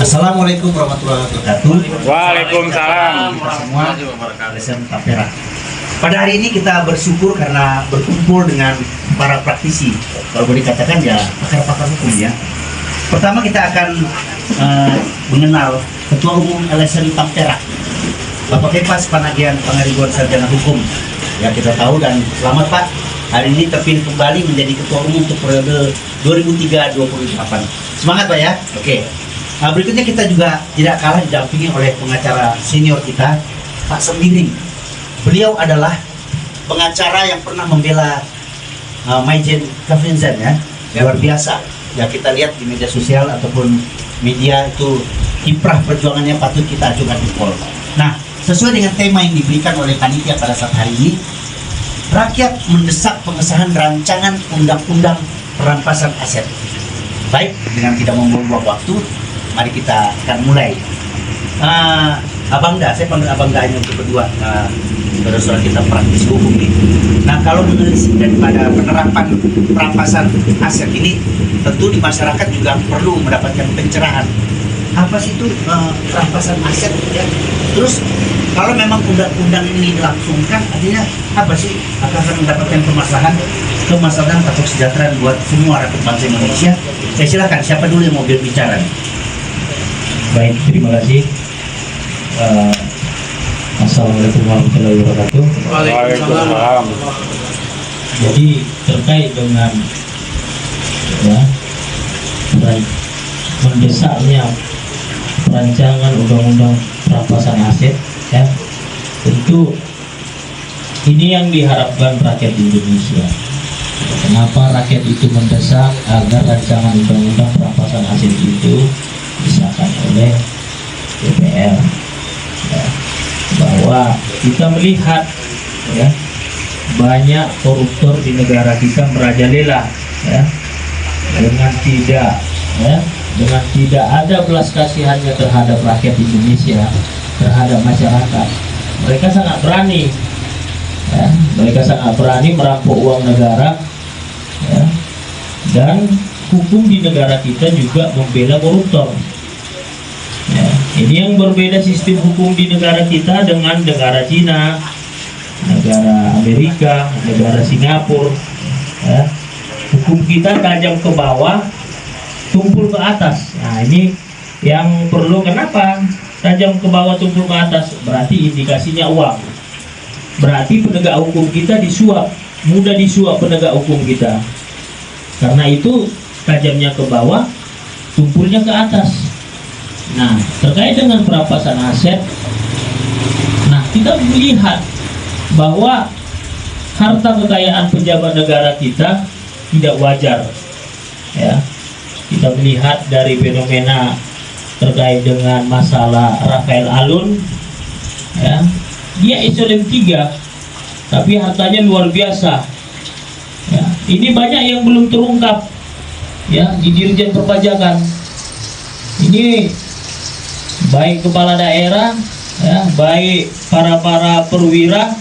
Assalamualaikum warahmatullahi wabarakatuh. Waalaikumsalam. Kita semua LSM Tapera. Pada hari ini kita bersyukur karena berkumpul dengan para praktisi. Kalau boleh dikatakan ya pakar-pakar hukum ya. Pertama kita akan mengenal Ketua Umum LSM Tapera, Bapak Kepas Panagian Pangaribuan Sarjana Hukum. Ya kita tahu dan selamat Pak. Hari ini terpilih kembali menjadi Ketua Umum untuk periode 2003-2028. Semangat Pak ya. Oke. Nah, berikutnya kita juga tidak kalah didampingi oleh pengacara senior kita, Pak Sembiring. Beliau adalah pengacara yang pernah membela Maijen Kavinzen ya, luar biasa. Ya kita lihat di media sosial ataupun media itu kiprah perjuangannya patut kita ajukan jempol. Nah, sesuai dengan tema yang diberikan oleh panitia pada saat hari ini, rakyat mendesak pengesahan rancangan undang-undang perampasan aset. Baik, dengan tidak membuang waktu, mari kita akan mulai. Abang Da, saya panggil Abang Da untuk berdua, saudara-saudara kita praktisi hukum ini. Nah, kalau menelisik daripada penerapan perampasan aset ini, tentu di masyarakat juga perlu mendapatkan pencerahan. Apa sih itu perampasan aset ya? Terus kalau memang undang-undang ini dilangsungkan, artinya apa sih? Akan mendapatkan kemaslahan atau kesejahteraan buat semua rakyat bangsa Indonesia? Saya silakan, siapa dulu yang mau berbicara? Baik, terima kasih. Assalamualaikum warahmatullahi wabarakatuh. Waalaikumsalam. Jadi terkait dengan ya, mendesaknya rancangan undang-undang perampasan aset, ya, tentu ini yang diharapkan rakyat Indonesia. Kenapa rakyat itu mendesak agar rancangan undang-undang perampasan aset itu disahkan oleh DPR? Ya, bahwa kita melihat ya banyak koruptor di negara kita merajalela ya dengan tidak ada belas kasihannya terhadap rakyat Indonesia, terhadap masyarakat. Mereka sangat berani ya, merampok uang negara ya, dan hukum di negara kita juga membela koruptor. Ya, ini yang berbeda sistem hukum di negara kita dengan negara Cina, negara Amerika, negara Singapura. Ya. Hukum kita tajam ke bawah, tumpul ke atas. Nah, ini yang perlu. Kenapa tajam ke bawah, tumpul ke atas? Berarti indikasinya uang. Berarti penegak hukum kita disuap, mudah disuap penegak hukum kita. Karena itu tajamnya ke bawah, tumpulnya ke atas. Nah, terkait dengan perampasan aset, nah kita melihat bahwa harta kekayaan pejabat negara kita tidak wajar. Ya, kita melihat dari fenomena terkait dengan masalah Rafael Alun, ya, dia eselon 3, tapi hartanya luar biasa. Ya, ini banyak yang belum terungkap, ya, di Dirjen Perpajakan. Ini baik kepala daerah, ya, baik para perwira,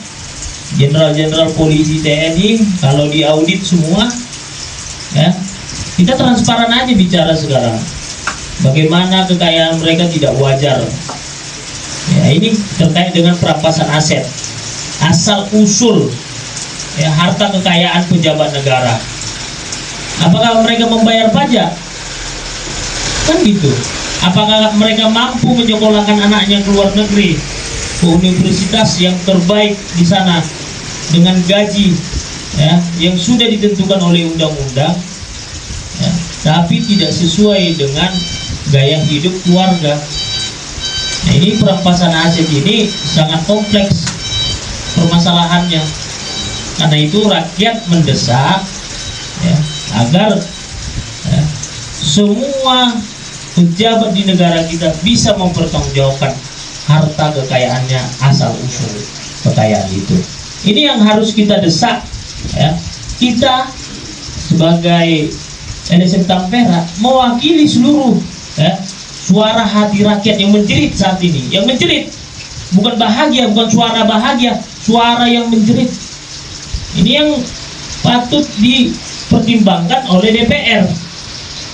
jenderal polisi, TNI, kalau diaudit semua, ya, kita transparan aja bicara sekarang. Bagaimana kekayaan mereka tidak wajar. Ya, ini terkait dengan perampasan aset, asal usul, ya, harta kekayaan pejabat negara. Apakah mereka membayar pajak? Kan gitu. Apakah mereka mampu menyekolahkan anaknya ke luar negeri, ke universitas yang terbaik di sana dengan gaji ya, yang sudah ditentukan oleh undang-undang, ya, tapi tidak sesuai dengan gaya hidup keluarga. Nah, ini perampasan aset ini sangat kompleks permasalahannya. Karena itu rakyat mendesak ya, agar ya, semua pejabat di negara kita bisa mempertanggungjawabkan harta kekayaannya, asal usul kekayaan itu. Ini yang harus kita desak ya. Kita sebagai LSM Tapera mewakili seluruh ya, suara hati rakyat yang menjerit saat ini. Yang menjerit, bukan bahagia, bukan suara bahagia, suara yang menjerit. Ini yang patut dipertimbangkan oleh DPR.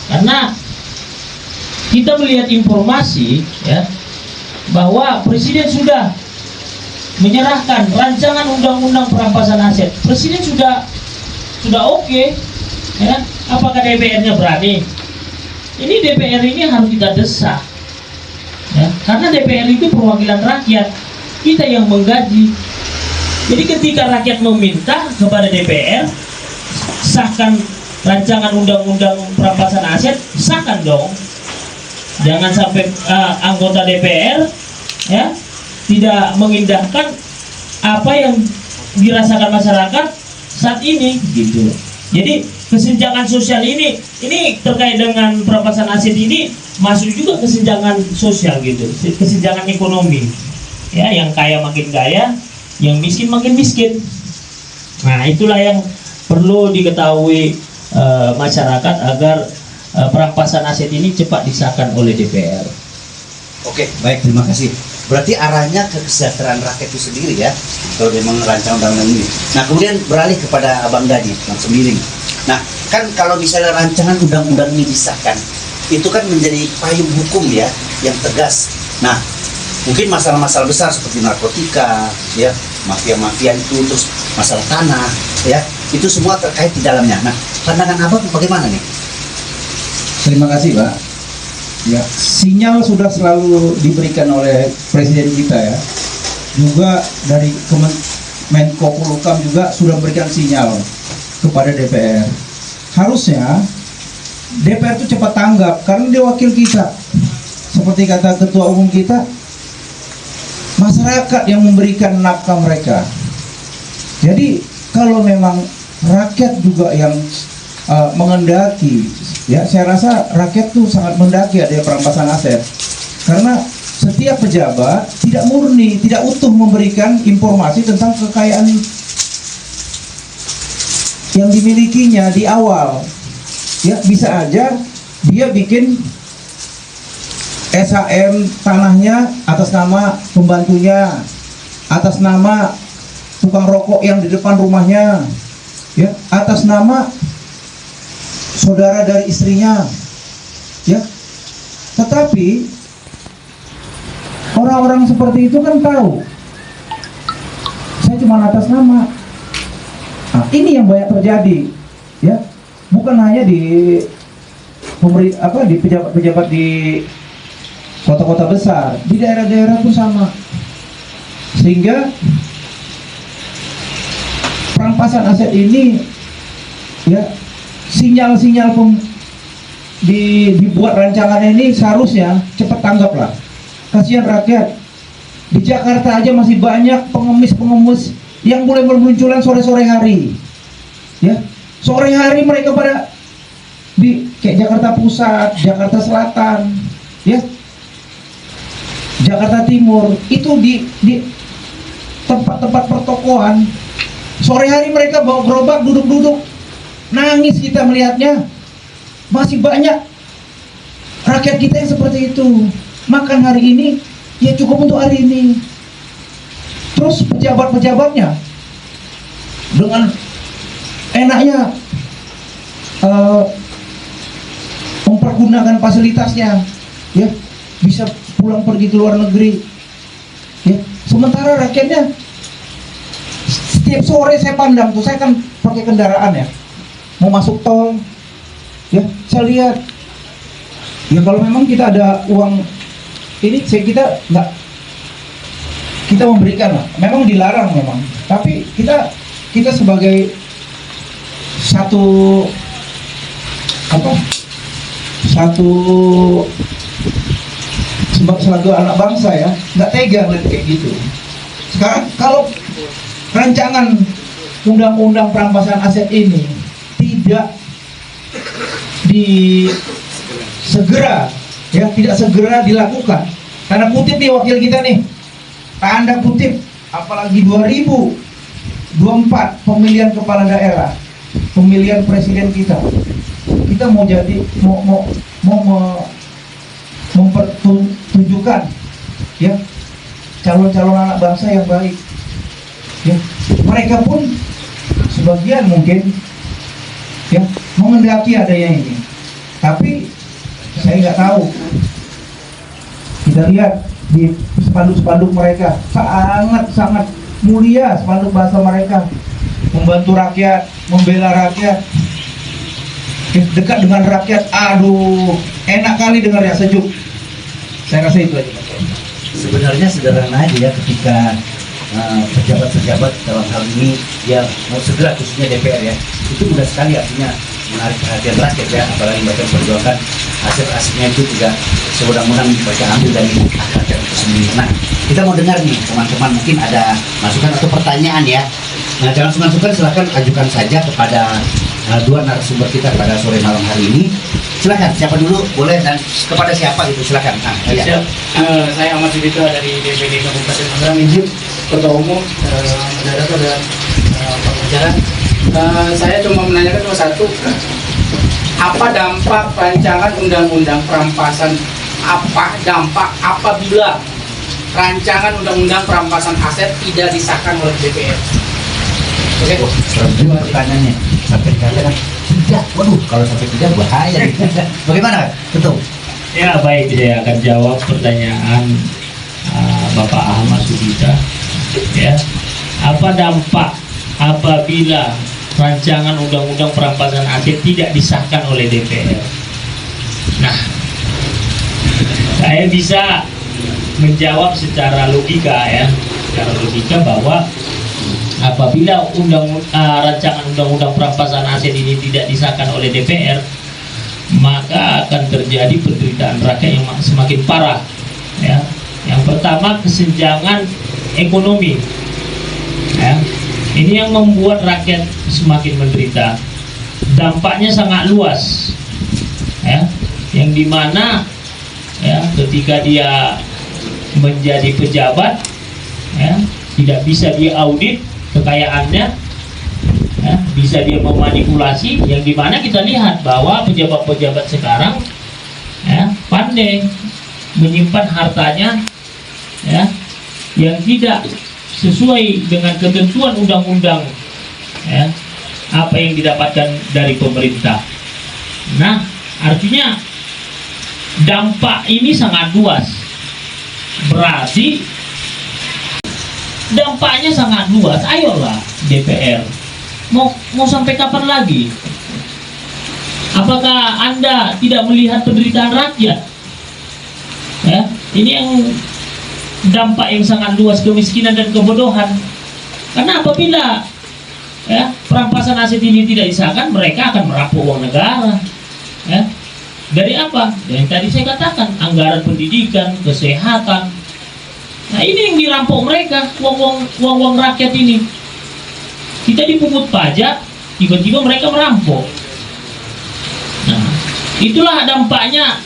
Karena kita melihat informasi ya bahwa Presiden sudah menyerahkan rancangan undang-undang perampasan aset. Presiden sudah oke, ya. Apakah DPR-nya berani? Ini DPR ini harus kita desak, ya. Karena DPR itu perwakilan rakyat, kita yang menggaji. Jadi ketika rakyat meminta kepada DPR, sahkan rancangan undang-undang perampasan aset, sahkan dong. Jangan sampai anggota DPR ya tidak mengindahkan apa yang dirasakan masyarakat saat ini gitu. Jadi kesenjangan sosial ini terkait dengan perampasan aset ini masuk juga kesenjangan sosial gitu, kesenjangan ekonomi ya, yang kaya makin kaya, yang miskin makin miskin. Nah, itulah yang perlu diketahui masyarakat agar perampasan aset ini cepat disahkan oleh DPR. Oke, baik, terima kasih. Berarti arahnya ke kesejahteraan rakyat itu sendiri ya, kalau memang rancangan undang-undang ini. Nah, kemudian beralih kepada Abang Dani, Bang Sembiring. Nah, kan kalau misalnya rancangan undang-undang ini disahkan, itu kan menjadi payung hukum ya, yang tegas. Nah, mungkin masalah-masalah besar seperti narkotika, ya, mafia-mafia itu, terus masalah tanah, ya, itu semua terkait di dalamnya. Nah, pandangan Abang bagaimana nih? Terima kasih, Pak. Ya, sinyal sudah selalu diberikan oleh Presiden kita ya. Juga dari Menko Polhukam juga sudah memberikan sinyal kepada DPR. Harusnya DPR itu cepat tanggap karena dia wakil kita. Seperti kata Ketua Umum kita, masyarakat yang memberikan nafkah mereka. Jadi kalau memang rakyat juga yang mengendaki, ya saya rasa rakyat tuh sangat mendaki ada perampasan aset, karena setiap pejabat tidak murni, tidak utuh memberikan informasi tentang kekayaan yang dimilikinya di awal. Ya, bisa aja dia bikin SHM tanahnya atas nama pembantunya, atas nama tukang rokok yang di depan rumahnya, ya, atas nama saudara dari istrinya, ya. Tetapi orang-orang seperti itu kan tahu saya cuma atas nama. Nah, ini yang banyak terjadi, ya. Bukan hanya di di pejabat-pejabat di kota-kota besar, di daerah-daerah pun sama. Sehingga perampasan aset ini, ya, sinyal-sinyal dibuat rancangan ini seharusnya cepat tanggap lah. Kasihan rakyat. Di Jakarta aja masih banyak pengemis-pengemis yang mulai bermunculan sore-sore hari. Ya, sore hari mereka pada di kayak Jakarta Pusat, Jakarta Selatan, ya, Jakarta Timur, itu di tempat-tempat pertokoan. Sore hari mereka bawa gerobak, duduk-duduk, nangis kita melihatnya. Masih banyak rakyat kita yang seperti itu. Makan hari ini, ya cukup untuk hari ini. Terus pejabat-pejabatnya dengan enaknya mempergunakan fasilitasnya, ya, bisa pulang pergi ke luar negeri, ya. Sementara rakyatnya setiap sore saya pandang tuh, saya kan pakai kendaraan ya, mau masuk tol, ya, saya lihat, ya kalau memang kita ada uang ini, kita memberikan lah. Memang dilarang memang, tapi kita sebagai satu sebagai anak bangsa ya, nggak tega ngeliat kayak gitu. Sekarang kalau rancangan undang-undang perampasan aset ini tidak tidak segera dilakukan, tanda kutip nih wakil kita nih, tanda kutip, apalagi 2024 pemilihan kepala daerah, pemilihan presiden kita mau jadi mempertunjukkan, ya, calon-calon anak bangsa yang baik, ya. Mereka pun sebagian mungkin, ya, mengendaki adanya ini, tapi saya nggak tahu Kita lihat di spanduk-spanduk mereka sangat mulia spanduk bahasa mereka, membantu rakyat, membela rakyat, dekat dengan rakyat. Aduh, enak kali dengarnya, sejuk. Saya rasa itu aja. Sebenarnya sederhana aja ya, ketika pejabat-pejabat dalam hal ini ya mau segera, khususnya DPR ya, itu mudah sekali artinya menarik perhatian rakyat ya, apalagi mereka memperjuangkan aset-asetnya itu juga sewenang-wenang mereka ambil dari rakyat itu sendiri. Nah, kita mau dengar nih teman-teman, mungkin ada masukan atau pertanyaan ya. Nah, jangan sungkan-sungkan, silahkan ajukan saja kepada dua narasumber kita pada sore malam hari ini. Silakan, siapa dulu boleh dan kepada siapa gitu, silakan. Nah, ya. Siap. Saya Ahmad Sudita dari DPD Kabupaten Tangerang, izin Ketua Umum Negara pada pembicara. Saya cuma menanyakan cuma satu, apa dampak rancangan undang-undang perampasan, apa dampak apabila rancangan undang-undang perampasan aset tidak disahkan oleh DPR? Oke, Serem juga pertanyaannya. Sampai dikatakan tidak, waduh, kalau sampai tidak bahaya. Bagaimana, betul? Ya baik, saya akan jawab pertanyaan Bapak Ahmad Sudita. Ya, apa dampak apabila rancangan undang-undang perampasan aset tidak disahkan oleh DPR? Nah, saya bisa menjawab secara logika ya, secara logika bahwa apabila rancangan undang-undang perampasan aset ini tidak disahkan oleh DPR, maka akan terjadi penderitaan rakyat yang semakin parah ya. Yang pertama, kesenjangan ekonomi ya. Ini yang membuat rakyat semakin menderita. Dampaknya sangat luas ya, yang dimana ya ketika dia menjadi pejabat ya, tidak bisa dia audit kekayaannya ya, bisa dia memanipulasi, yang dimana kita lihat bahwa pejabat-pejabat sekarang ya, pandai menyimpan hartanya ya, yang tidak sesuai dengan ketentuan undang-undang ya, apa yang didapatkan dari pemerintah. Nah, artinya dampak ini sangat luas, berarti dampaknya sangat luas. Ayolah DPR, mau sampai kapan lagi? Apakah Anda tidak melihat penderitaan rakyat? Ya, ini yang dampak yang sangat luas, kemiskinan dan kebodohan. Karena apabila ya, perampasan aset ini tidak disahkan, mereka akan merampok uang negara. Ya, dari apa? Yang tadi saya katakan, anggaran pendidikan, kesehatan. Nah, ini yang dirampok mereka, uang rakyat ini. Kita dipungut pajak, tiba-tiba mereka merampok. Nah, itulah dampaknya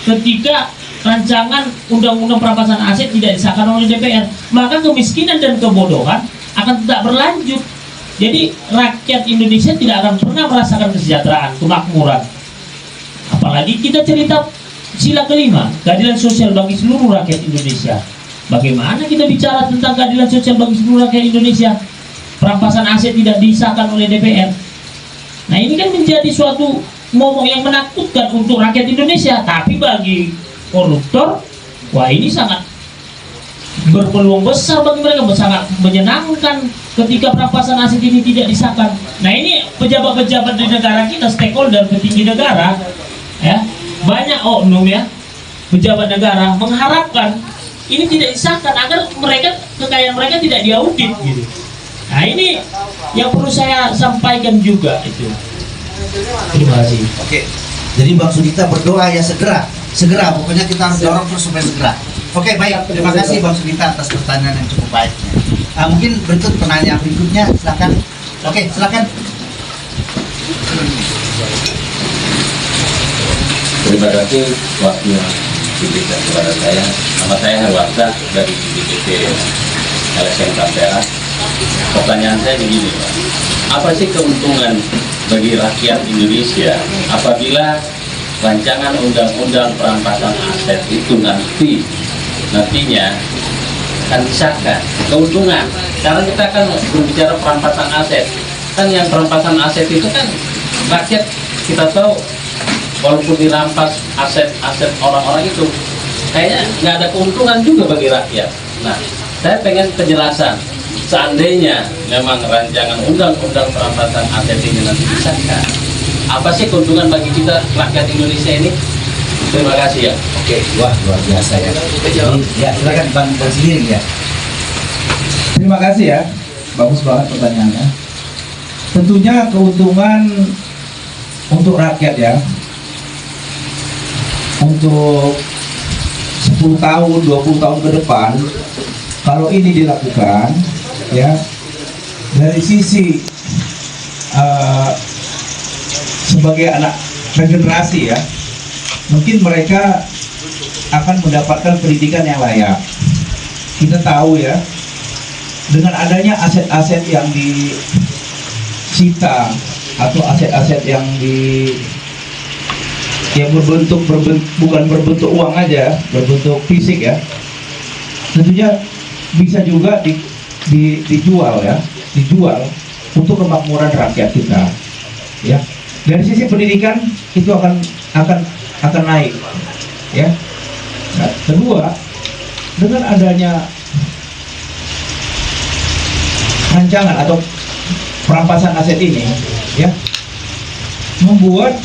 ketika rancangan undang-undang perampasan aset tidak disahkan oleh DPR. Maka kemiskinan dan kebodohan akan tetap berlanjut. Jadi rakyat Indonesia tidak akan pernah merasakan kesejahteraan, kemakmuran. Apalagi kita cerita sila kelima, keadilan sosial bagi seluruh rakyat Indonesia. Bagaimana kita bicara tentang keadilan sosial bagi seluruh rakyat Indonesia? Perampasan aset tidak disahkan oleh DPR. Nah, ini kan menjadi suatu momok yang menakutkan untuk rakyat Indonesia. Tapi bagi koruptor, wah ini sangat berpeluang besar bagi mereka, sangat menyenangkan ketika perampasan aset ini tidak disahkan. Nah, ini pejabat-pejabat di negara kita, stakeholder petinggi negara, ya, banyak oknum ya, pejabat negara mengharapkan ini tidak disahkan agar kekayaan mereka tidak diaudit gitu. Nah, ini yang perlu saya sampaikan juga itu. Terima kasih. Oke, jadi Bang Sudita berdoa ya segera, pokoknya kita harus dorong terus supaya segera. Oke, baik, terima kasih Bang Sudita atas pertanyaan yang cukup baiknya. Mungkin berikut penanya berikutnya, silakan. Oke, silakan. Terima kasih waktunya diberikan kepada saya. Nama saya Herwarta dari DPD LSM Tampera. Pertanyaan saya begini, Pak. Apa sih keuntungan bagi rakyat Indonesia apabila rancangan undang-undang perampasan aset itu nantinya akan disahkan? Keuntungan, karena kita akan berbicara perampasan aset, kan yang perampasan aset itu kan rakyat kita tahu, walaupun dirampas aset-aset orang-orang itu, kayaknya nggak ada keuntungan juga bagi rakyat. Nah, saya pengen penjelasan. Seandainya memang rancangan undang-undang perampasan aset ini nanti disahkan, apa sih keuntungan bagi kita rakyat Indonesia ini? Terima kasih ya. Oke, wah luar biasa ya. Ya silakan Bang Sendiri ya. Terima kasih ya, bagus banget pertanyaannya. Tentunya keuntungan untuk rakyat ya, untuk 10 tahun, 20 tahun ke depan, kalau ini dilakukan ya, dari sisi sebagai anak regenerasi ya, mungkin mereka akan mendapatkan pendidikan yang layak. Kita tahu ya, dengan adanya aset-aset yang disita atau aset-aset yang bukan berbentuk uang aja, berbentuk fisik ya, tentunya bisa juga dijual ya, dijual untuk kemakmuran rakyat kita ya. Dari sisi pendidikan itu akan naik ya. Nah, kedua, dengan adanya rancangan atau perampasan aset ini ya, membuat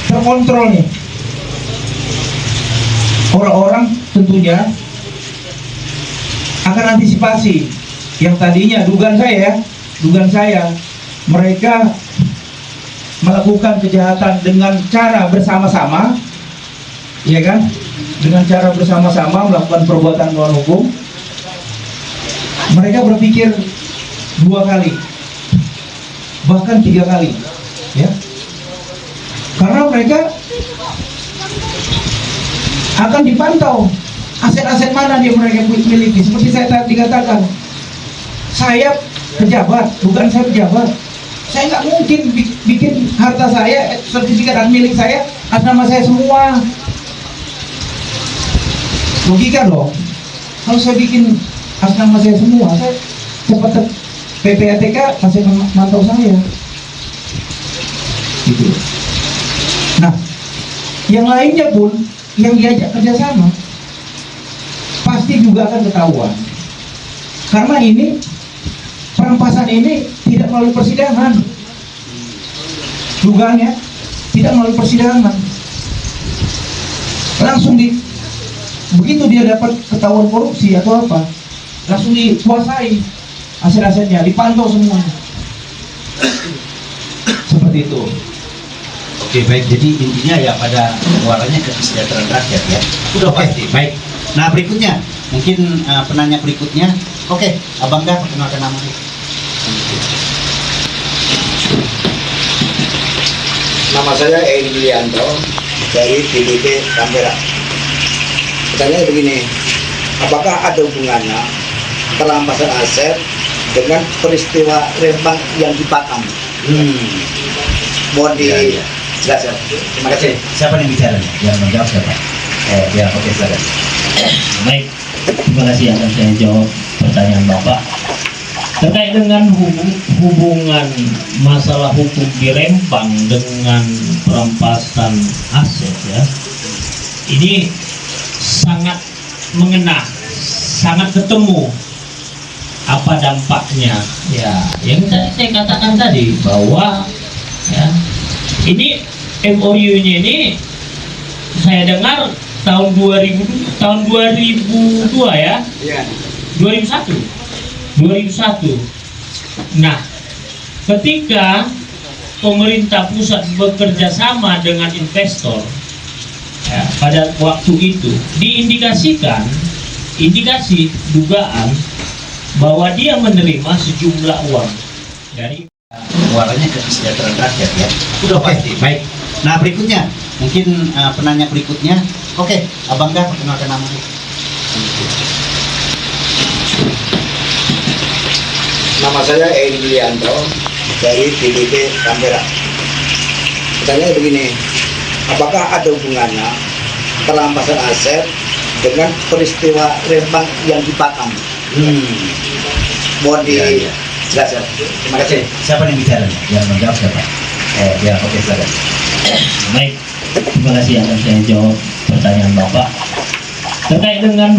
terkontrol nih orang-orang, tentunya akan antisipasi yang tadinya dugaan saya mereka melakukan kejahatan dengan cara bersama-sama ya kan, dengan cara bersama-sama melakukan perbuatan melawan hukum. Mereka berpikir 2 kali, bahkan 3 kali ya, karena mereka akan dipantau aset-aset mana yang mereka miliki. Seperti saya tadi katakan, saya pejabat, bukan saya pejabat, saya nggak mungkin bikin harta saya, sertifikat hak milik saya atas nama saya semua. Logika dong, kalau saya bikin atas nama saya semua, saya cepat PPATK kasih mantau saya gitu. Nah, yang lainnya pun yang diajak kerjasama pasti juga akan ketahuan, karena ini perampasan ini tidak melalui persidangan, dugaannya tidak melalui persidangan, langsung begitu dia dapat ketahuan korupsi atau apa, langsung dikuasai aset-asetnya, dipantau semua. Seperti itu. Oke, baik. Jadi intinya ya pada muaranya ke kesejahteraan rakyat ya. Udah pasti. Baik. Nah berikutnya, mungkin penanya berikutnya. Oke, Abang Dah, perkenalkan namanya. Nama saya Edi Yulianto dari DPP Canberra. Pertanyaannya begini, apakah ada hubungannya perampasan aset dengan peristiwa Rembang yang di Batam? Mohon dijelaskan. Terima kasih. Siapa yang bicara? Yang menjawab siapa? Ya, oke, silakan. Baik, terima kasih akan saya jawab pertanyaan Bapak. Terkait dengan hubungan masalah hukum di Rembang dengan perampasan aset ya, ini sangat mengena, sangat ketemu apa dampaknya ya. Yang saya katakan tadi bahwa ya, ini MOU-nya ini saya dengar tahun 2002 ya, 2001. Nah, ketika pemerintah pusat bekerja sama dengan investor ya, pada waktu itu indikasi dugaan bahwa dia menerima sejumlah uang dari Muaranya ke kesejahteraan rakyat ya. Udah pasti. Baik. Nah berikutnya, mungkin penanya berikutnya. Oke, Abang Dah, perkenalkan namanya. Nama saya Edi Yulianto dari DPP Canberra. Pertanyaannya begini, apakah ada hubungannya perampasan aset dengan peristiwa Rembang yang di Batam? Mohon dijelaskan. Terima kasih. Siapa yang bicara? Yang menjawab siapa? Ya, oke, silakan. Baik, terima kasih akan saya jawab pertanyaan Bapak. terkait dengan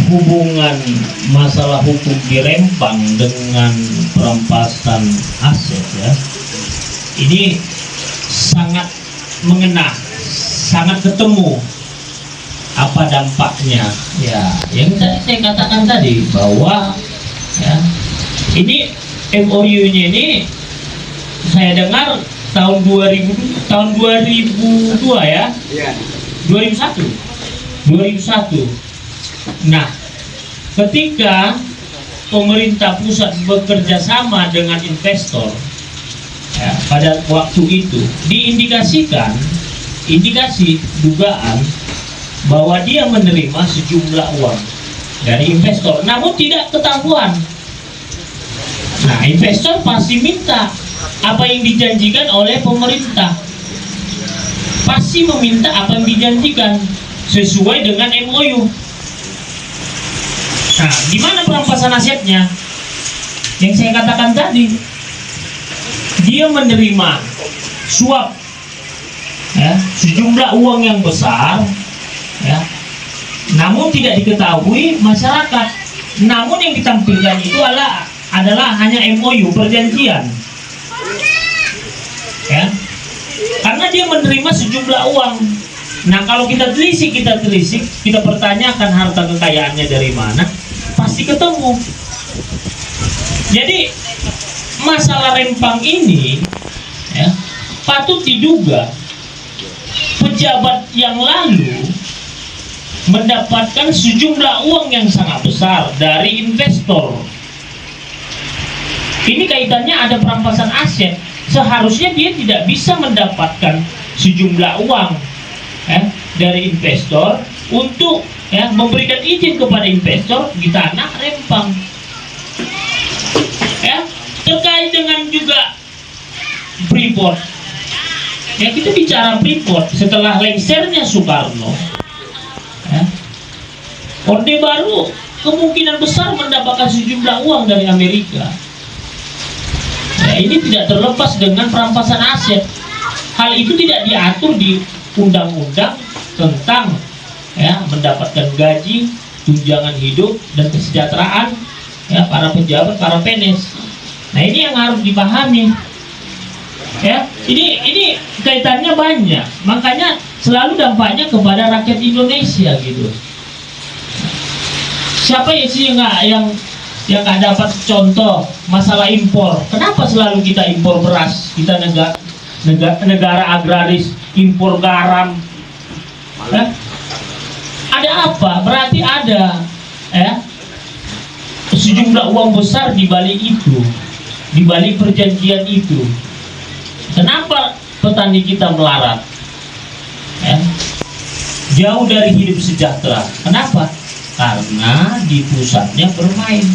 hubungan masalah hukum di Rempang dengan perampasan aset ya, ini sangat mengena, sangat ketemu apa dampaknya ya, yang saya katakan tadi bahwa ya, ini MOU-nya ini saya dengar tahun 2002 ya, 2001. Nah, ketika pemerintah pusat bekerja sama dengan investor ya, pada waktu itu indikasi dugaan bahwa dia menerima sejumlah uang dari investor, namun tidak ketahuan. Nah, investor pasti minta apa yang dijanjikan oleh pemerintah, pasti meminta apa yang dijanjikan sesuai dengan MOU. Nah, gimana perampasan asetnya? Yang saya katakan tadi, dia menerima suap ya, sejumlah uang yang besar ya, namun tidak diketahui masyarakat. Namun yang ditampilkan itu adalah hanya MOU, perjanjian ya, karena dia menerima sejumlah uang. Nah, kalau kita telisik, kita pertanyakan harta kekayaannya dari mana, pasti ketemu. Jadi masalah Rempang ini ya, patut diduga pejabat yang lalu mendapatkan sejumlah uang yang sangat besar dari investor. Ini kaitannya ada perampasan aset. Seharusnya dia tidak bisa mendapatkan sejumlah uang ya, dari investor untuk ya, memberikan izin kepada investor di tanah Rempang. Ya, terkait dengan juga Freeport. Ya, kita bicara Freeport setelah lengsernya Soekarno. Ya, Orde Baru kemungkinan besar mendapatkan sejumlah uang dari Amerika. Ya, ini tidak terlepas dengan perampasan aset. Hal itu tidak diatur di undang-undang tentang ya, mendapatkan gaji, tunjangan hidup dan kesejahteraan ya, para pejabat, para PNS. Nah, ini yang harus dipahami. Ya, ini kaitannya banyak. Makanya selalu dampaknya kepada rakyat Indonesia gitu. Siapa ya sih yang nggak dapat contoh masalah impor? Kenapa selalu kita impor beras? Kita negara agraris, impor garam. Ya? Ada apa? Berarti ada ya, sejumlah uang besar di balik itu, di balik perjanjian itu. Kenapa petani kita melarat? Ya? Jauh dari hidup sejahtera. Kenapa? Karena di pusatnya bermain.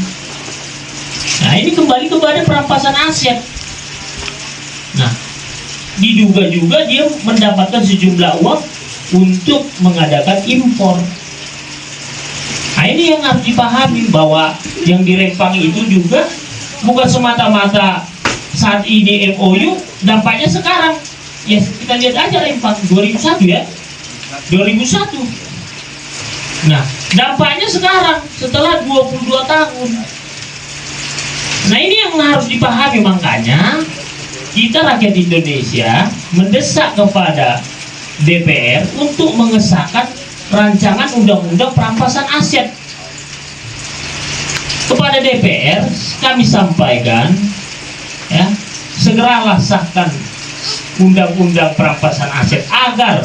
Nah, ini kembali kepada perampasan aset. Nah, diduga juga dia mendapatkan sejumlah uang untuk mengadakan impor. Nah, ini yang harus dipahami bahwa yang di Rempang itu juga bukan semata-mata saat ini MOU, dampaknya sekarang. Ya, kita lihat aja Rempang 2001 ya. 2001. Nah, dampaknya sekarang setelah 22 tahun. Nah, ini yang harus dipahami. Makanya kita rakyat Indonesia mendesak kepada DPR untuk mengesahkan rancangan undang-undang perampasan aset. Kepada DPR kami sampaikan ya, segeralah sahkan undang-undang perampasan aset agar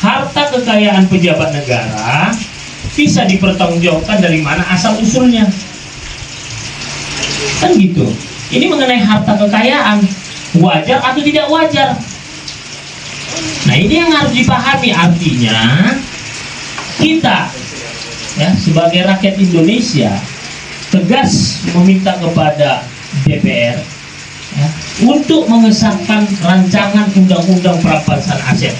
harta kekayaan pejabat negara bisa dipertanggungjawabkan dari mana asal usulnya. Kan gitu. Ini mengenai harta kekayaan, wajar atau tidak wajar. Nah, ini yang harus dipahami. Artinya kita ya, sebagai rakyat Indonesia tegas meminta kepada DPR ya, untuk mengesahkan rancangan undang-undang perampasan aset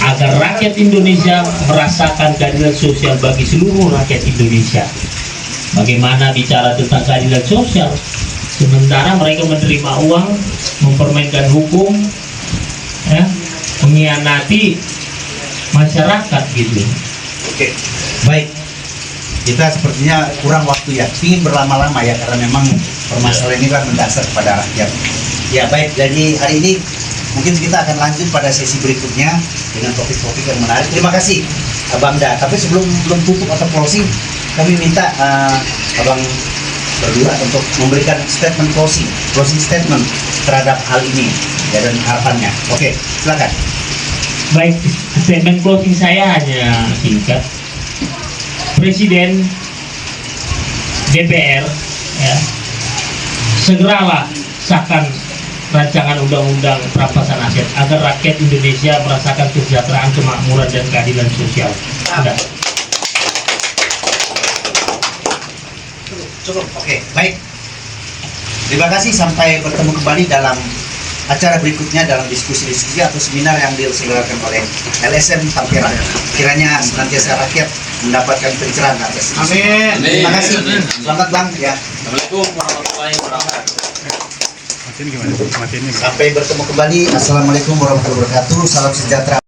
agar rakyat Indonesia merasakan keadilan sosial bagi seluruh rakyat Indonesia. Bagaimana bicara tentang keadilan sosial sementara mereka menerima uang, mempermainkan hukum ya, mengkhianati masyarakat gitu. Oke, baik. Kita sepertinya kurang waktu ya, ingin berlama-lama ya, karena memang permasalahan ini kan mendasar kepada rakyat. Ya baik, jadi hari ini mungkin kita akan lanjut pada sesi berikutnya dengan topik-topik yang menarik. Terima kasih Abang Da. Tapi sebelum tutup atau closing, kami minta Abang berdua untuk memberikan statement closing statement terhadap hal ini ya, dan harapannya. Oke, silakan. Baik, statement closing saya hanya singkat. Presiden, DPR, ya, segeralah sahkan rancangan undang-undang perampasan aset agar rakyat Indonesia merasakan kesejahteraan, kemakmuran, dan keadilan sosial. Sudah. Cukup. Oke, baik. Terima kasih, sampai bertemu kembali dalam acara berikutnya, dalam diskusi-diskusi atau seminar yang diselenggarakan oleh LSM Tampera. Kiranya senantiasa rakyat mendapatkan pencerahan atas ini. Amin. Terima kasih. Selamat Bang ya. Assalamualaikum warahmatullahi wabarakatuh. Matiin gimana? Matiin gimana? Sampai bertemu kembali. Assalamualaikum warahmatullahi wabarakatuh. Salam sejahtera